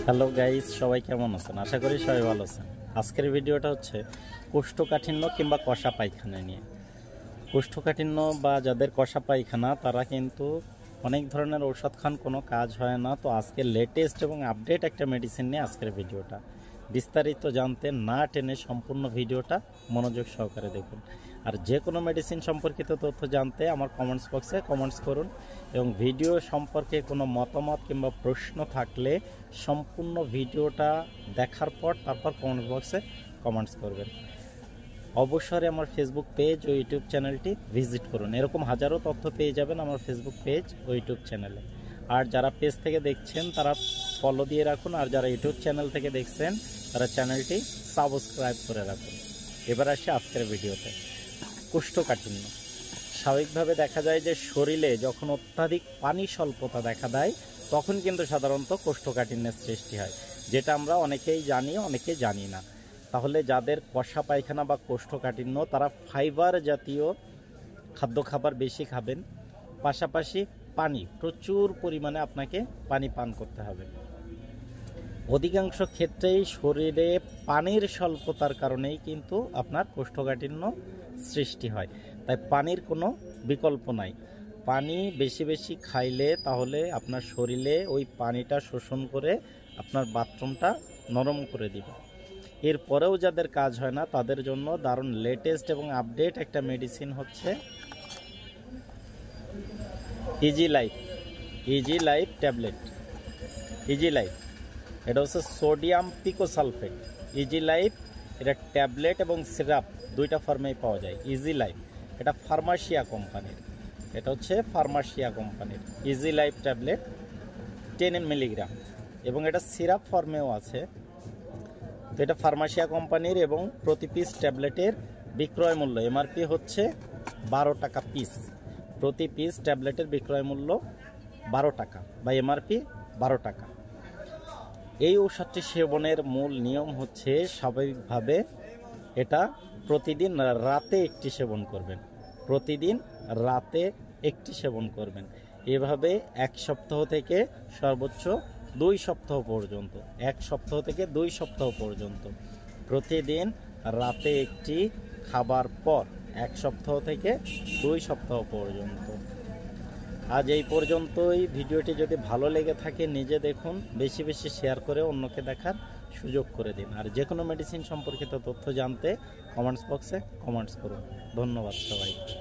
Hello guys, সবাই কেমন আছেন? আশা করি সবাই ভালো আছেন। আজকের ভিডিওটা হচ্ছে কোষ্ঠকাঠিন্য কিংবা কষা পায়খানা নিয়ে। কোষ্ঠকাঠিন্য বা যাদের কষা পায়খানা তারা কিন্তু অনেক ধরনের ঔষধ খান, কোনো কাজ হয় না। তো আজকে লেটেস্ট এবং আপডেট একটা মেডিসিন নিয়ে আজকের ভিডিওটা। বিস্তারিত জানতে না টেনে সম্পূর্ণ ভিডিওটা মনোযোগ সহকারে দেখুন। আর যে কোনো মেডিসিন সম্পর্কিত তথ্য জানতে আমার কমেন্টস বক্সে কমেন্টস করুন, এবং ভিডিও সম্পর্কে কোনো মতামত কিংবা প্রশ্ন থাকলে সম্পূর্ণ ভিডিওটা দেখার পর তারপর কমেন্টস বক্সে কমেন্টস করবেন। অবশ্যই আমার ফেসবুক পেজ ও ইউটিউব চ্যানেলটি ভিজিট করুন। এরকম হাজারো তথ্য পেয়ে যাবেন আমার ফেসবুক পেজ ও ইউটিউব চ্যানেলে। আর যারা পেজ থেকে দেখছেন তারা ফলো দিয়ে রাখুন, আর যারা ইউটিউব চ্যানেল থেকে দেখছেন তারা চ্যানেলটি সাবস্ক্রাইব করে রাখুন। এবার আসি আজকের ভিডিওতে। কোষ্ঠকাঠিন্য স্বাভাবিকভাবে দেখা যায় যে শরীরে যখন অত্যাধিক পানি স্বল্পতা দেখা দেয় তখন কিন্তু সাধারণত কোষ্ঠকাঠিন্যের সৃষ্টি হয়, যেটা আমরা অনেকেই জানি, অনেকেই জানি না। তাহলে যাদের কষা পায়খানা বা কোষ্ঠকাঠিন্য তারা ফাইবার জাতীয় খাদ্য খাবার বেশি খাবেন, পাশাপাশি পানি প্রচুর পরিমাণে আপনাকে পানি পান করতে হবে। অধিকাংশ ক্ষেত্রেই শরীরে পানির স্বল্পতার কারণেই কিন্তু আপনার কোষ্ঠকাঠিন্য সৃষ্টি হয়। তাই পানির কোনো বিকল্প নাই। পানি বেশি বেশি খাইলে তাহলে আপনার শরীরে ওই পানিটা শোষণ করে আপনার বাথরুমটা নরম করে দিবে। এরপরেও যাদের কাজ হয় না তাদের জন্য দারুণ লেটেস্ট এবং আপডেট একটা মেডিসিন হচ্ছে easy life tablet. Easy life এটা হচ্ছে সোডিয়াম পিকোসালফেট। ইজি লাইফ এটা ট্যাবলেট এবং সিরাপ দুইটা ফর্মেই পাওয়া যায়। ইজি লাইফ এটা ফার্মাসিয়া কোম্পানির, ইজি লাইফ ট্যাবলেট 10 মিলিগ্রাম, এবং এটা সিরাপ ফর্মেও আছে। তো এটা ফার্মাসিয়া কোম্পানির, এবং প্রতি পিস ট্যাবলেটের বিক্রয় মূল্য এমআরপি হচ্ছে 12 টাকা পিস। প্রতি পিস ট্যাবলেটের বিক্রয় মূল্য 12 টাকা বা এমআরপি 12 টাকা। এই ঔষধটি সেবনের মূল নিয়ম হচ্ছে স্বাভাবিকভাবে এটা প্রতিদিন রাতে একটি সেবন করবেন। এভাবে 1 সপ্তাহ থেকে সর্বোচ্চ 2 সপ্তাহ পর্যন্ত প্রতিদিন রাতে একটি খাবার পর 1 সপ্তাহ থেকে 2 সপ্তাহ পর্যন্ত। আজ এই পর্যন্তই। ভিডিওটি যদি ভালো লেগে থাকে নিজে দেখুন, বেশি বেশি শেয়ার করে অন্যকে দেখার সুযোগ করে দিন। আর যে কোনো মেডিসিন সম্পর্কিত তথ্য জানতে কমেন্টস বক্সে কমেন্টস করুন। ধন্যবাদ সবাইকে।